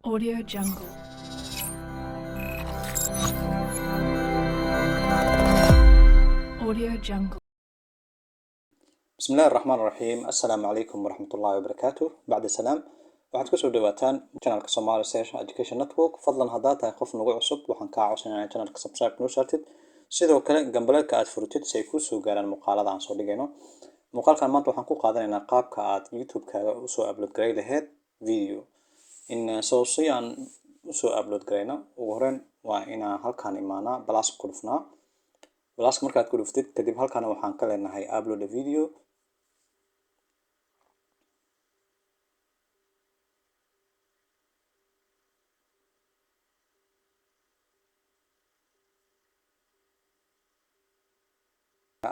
Audio Jungle. Audio Jungle. بسم الله الرحمن الرحيم. السلام عليكم ورحمة الله وبركاته. بعد السلام waxaad kusoo dhawaataan channelka Somali Session Education Network. fadlan haddaad tahay qof nagu cusub waxaan kaa codsanaa inaad channelka subscribe noo saartid, sidoo kale gambaleedka aad furtid si ay kuu soo gaaraan muuqaalada aan soo dhigayno. Muuqaalkan maanta waxaan ku qaadanaynaa qaabka aad YouTube-kaaga usoo upload garay lahayd video. Si aan usoo upload garayno, ugu horreyn waa inaan halkaan imaanaa plus ku dhufnaa. plus markaad ku dhuftid kadib halkaan waxaan ka leenahay upload a video.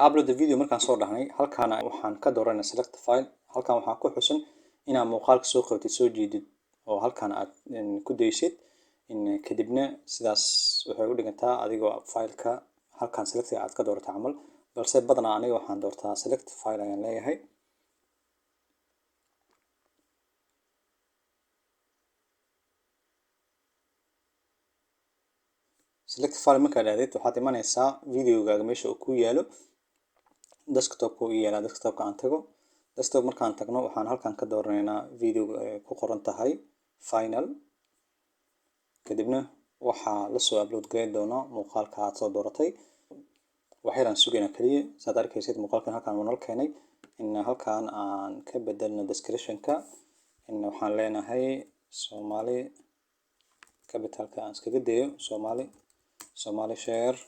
upload the video markaan soo dhahnay halkaana waxaan ka dooranay select file. halkaan waxaan ku xusan inaad muuqaalka soo qabatid, soo jeedid oo halkaan aad ku daysid. kadibna sidaas waxay u dhigantaa adigoo fileka halkaan select aad ka doorato camal, balse badanaa aniga waxaan doortaa select file ayaan leeyahay. select file markaad aadid waxaad imanaysaa videogaaga meesha uu ku yaalo. desktop uu yaala, desktopka aan tago. desktop markaan tagno waxaan halkaan ka dooranaynaa video ku qoran tahay final. kadibna waxaa la soo upload gareyn doonaa muuqaalka aad soo dooratay. waxayaan sugaynaa kaliya saad arkaysid muuqaalkan halkaan uu nal keenay. halkaan aan ka bedelno description-ka. waxaan leenahay Somali capitalka aan iskaga dayo Somali Share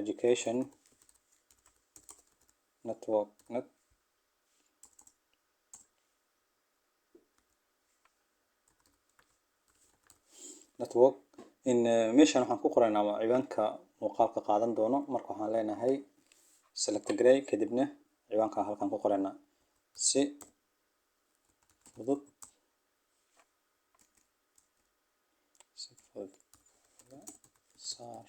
Education Network meeshaan waxaan ku qoraynaa ciwaanka muuqaalka qaadan doono. marka waxaan leenahay select gray, kadibna ciwaanka halkaan ku qoraynaa si fudud saar.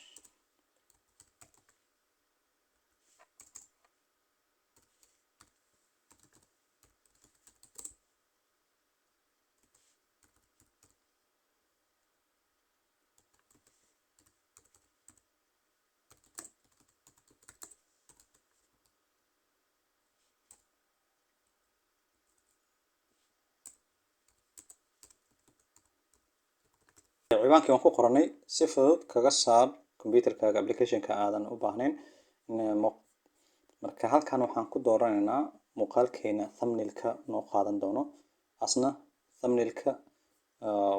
ciwaankii waan ku qoranay, si fudud kaga saar computerkaaga applicationka aadan u baahnayn. marka halkaan waxaan ku dooranaynaa muuqaalkeena thumbnailka noo qaadan doono. asna thumbnailka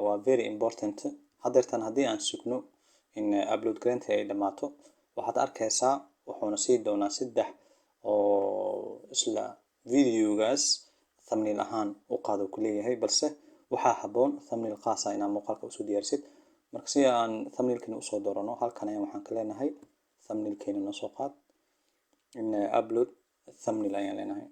waa very important. haddeertan haddii aan sugno in upload gareynta ay dhammaato waxaad arkaysaa wuxuuna sii doonaa 3 oo isla videogaas thumbnail ahaan u qaado ku leeyahay, balse waxaa habboon thumbnail qaas ah inaad muuqaalka usoo diyaarsid. marka si aan thumbnailkeena usoo doorano halkaan ayaan waxaan ka leenahay thumbnailkeena noo soo qaad. upload thumbnail ayaan leenahay.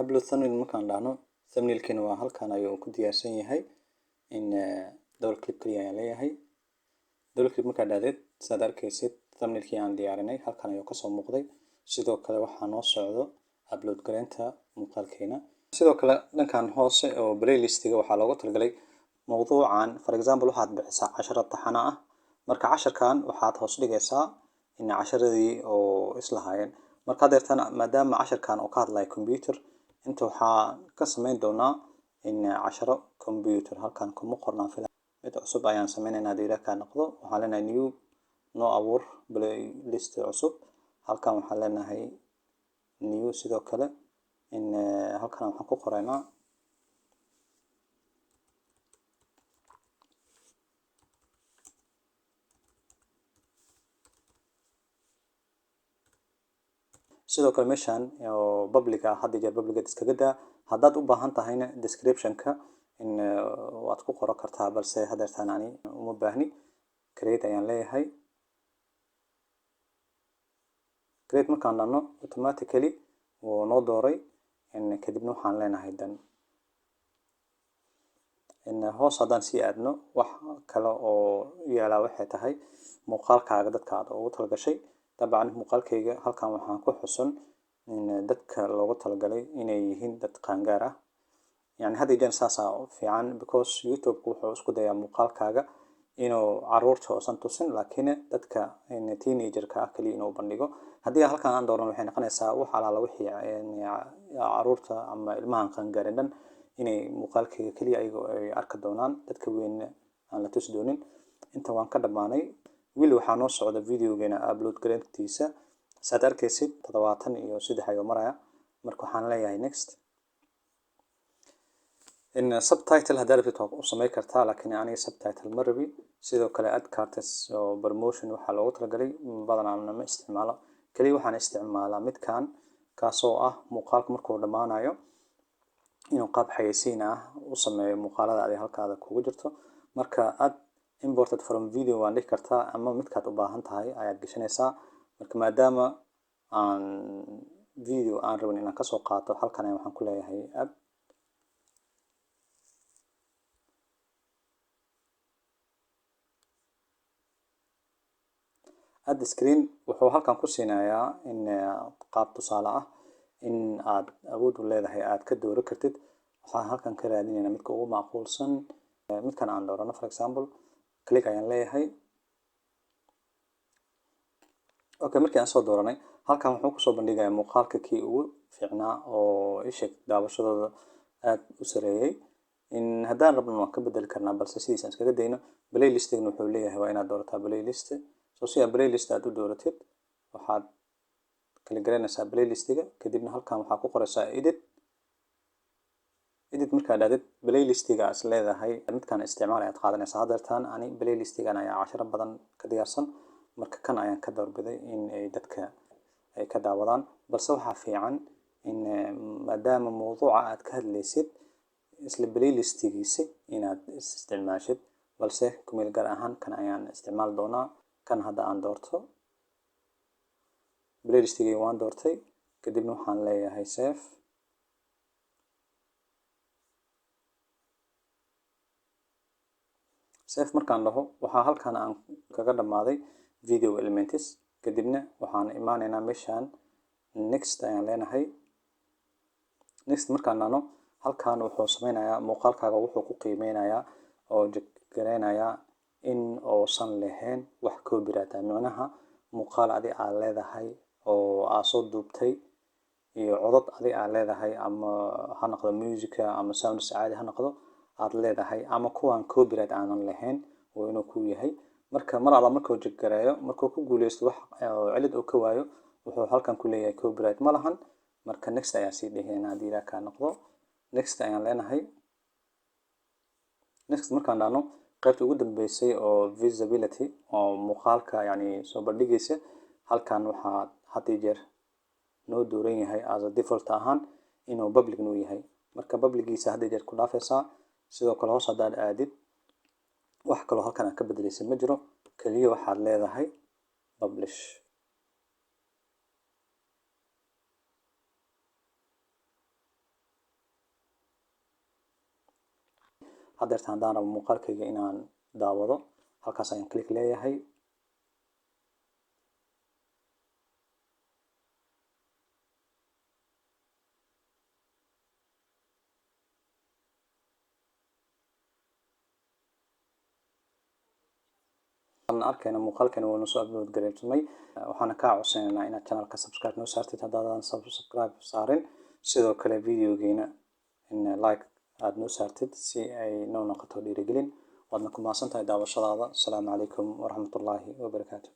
upload thumbnail markaan dhahno thumbnailkeena waa halkaan ayuu ku diyaarsan yahay. double click kaliya ayaan leeyahay. double click markaad dhahdeed saad arkaysid thumbnailkii aan diyaarinay halkaan ayuu kasoo muuqday. sidoo kale waxaa noo socdo upload gareynta muuqaalkeena. sidoo kale dhankan hoose oo playlistiga waxaa looga talagalay mawduucan. for example waxaad bixisaa casharo taxana ah, marka casharkan waxaad hoos dhigaysaa casharadii oo islahaayeen. marka haddeertan maadaama casharkan oo ka hadlayo computer, inta waxaa ka samayn doonaa casharo computer. halkaan kuma qornaan filan mid cusub ayaan sameynaynaa haddii ilaah kaa noqdo. waxaan leenahay new, noo abuur playlist cusub. halkaan waxaan leenahay new. sidoo kale halkaan waxaan ku qoraynaa sidoo kale meeshaan oo public ah, hadda jeer public iskaga daa. haddaad u baahan tahayna description-ka waad ku qoran kartaa, balse haddeertaan ani uma baahni. create ayaan leeyahay. create markaan dhahno automatically wuu noo dooray. kadibna waxaan leenahay dan hoos haddaan sii aadno wax kale oo yaalaa waxay tahay muuqaalkaaga dadka aad ugu talagashay dabcan muuqaalkayga halkan waxaan ku xusun in dadka loogu talagalay inay yihiin dad qaangaar ah. يعني هذه جن ساسا في عن because YouTube wuxuu isku dayaa muuqaalkaaga inuu caruurta uusan tusin laakiin dadka in teenager-ka ah kaliya inuu bandhigo. haddii halkan aan dooran waxay noqonaysaa wax alaala wixii caruurta ama ilmahan qaangaarin dhan inay muuqaalkayga kaliya ayaga ay arki doonaan, dadka weyn aan la tusi doonin. inta waan ka dhamaanay. wili waxaa noo socda videogeena upload gareyntiisa. saad arkaysid 73 ayuu maraya. marka waxaan leeyahay next. in subtitle haddaad rabtid waa u samayn kartaa, laakiin aniga subtitle ma rabi. sidoo kale ad cartes oo promotion waxaa loogu talagalay badanaa ma isticmaalo. kaliya waxaan isticmaalaa midkan kaasoo ah muuqaalka markuu dhammaanayo inuu qaab xayeysiin ah u sameeyo muuqaalada adiga halkaada kugu jirto. marka ad imported from video waan dhihi kartaa ama midkaad u baahan tahay ayaad gashanaysaa. marka maadaama aan video aan rabin inaan kasoo qaato, halkan waxaan ku leeyahay add. add screen wuxuu halkan ku siinayaa in qaab tusaale ah in aad awood u leedahay aad ka dooran kartid. waxaan halkan ka raadinaynaa midka ugu macquulsan. midkan aan doorano for example click ayaan leeyahay. okay, markii aan soo dooranay halkan wuxuu kusoo bandhigayaa muuqaalka kii ugu fiicnaa oo isha daawashadooda aad u sareeyay. in haddaan rabno waan ka bedeli karnaa, balse sidiisa aan iskaga dayno. playlistigna wuxuu leeyahay waa inaad doorataa playlist. si aad playlist aad u dooratid waxaad kala garanaysaa playlistiga, kadibna halkan waxaa ku qoraysaa edit. markaad aadid playlistiga aad leedahay midkaan isticmaal ayaad qaadanaysaa. haddeertaan ani playlistigan ayaa casharo badan ka diyaarsan, marka kan ayaan ka doorbiday in ay dadka ay ka daawadaan. balse waxaa fiican in maadaama mawduuca aad ka hadlaysid isla playlistigiisa inaad isticmaashid, balse kumeel gaar ahaan kan ayaan isticmaali doonaa. kan hadda aan doorto playlistigay waan doortay, kadibna waxaan leeyahay save. save markaan dhaho waxaa halkan aan kaga dhamaaday video elements. kadibna waxaan imaanaynaa meeshaan next ayaan leenahay. next markaan nano halkan wuxuu sameynayaa muuqaalkaaga wuxuu ku qiimeynayaa oo gareynayaa in uusan lahayn wax copyright ah. micnaha muuqaal adi aad leedahay oo aad soo duubtay iyo codad adi aad leedahay, ama ha noqdo musica ama sounds caadi ha noqdo aad leedahay, ama kuwan copyright aanan lahayn oo inuu ku yahay. marka mar alla markuu gareeyo markuu ku guuleysto wax cilad uu ka waayo wuxuu halkan ku leeyahay copyright ma lahan. marka next ayaan sii dhahaynaa haddii ilaa kaa noqdo. next ayaan leenahay. next markaan dhahno qaybta ugu dambeysay oo visibility oo muuqaalka yani soo bandhigaysa, halkan waxaa had iyo jeer noo dooran yahay as a default ahaan inuu public noo yahay. marka publiciisa had iyo jeer ku dhaafaysaa. sidoo kale hoos haddaad aadid wax kaloo halkan aad ka bedelaysa ma jiro, kaliya waxaad leedahay publish. haddeerta haddaan rabo muuqaalkayga inaan daawado halkaas ayaan click leeyahay. aan arkayna muuqaalkani waa noo soo upload gareemay. waxaana kaa codsanaynaa inaad channelka subscribe noo saartid haddaadan subscribe saarin. sidoo kale videogeena in like aad noo saartid si ay noo noqoto dhiirigelin. waadna ku mahadsantahay daawashadaada. asalaamu calaykum waraxmatullaahi wabarakaatu.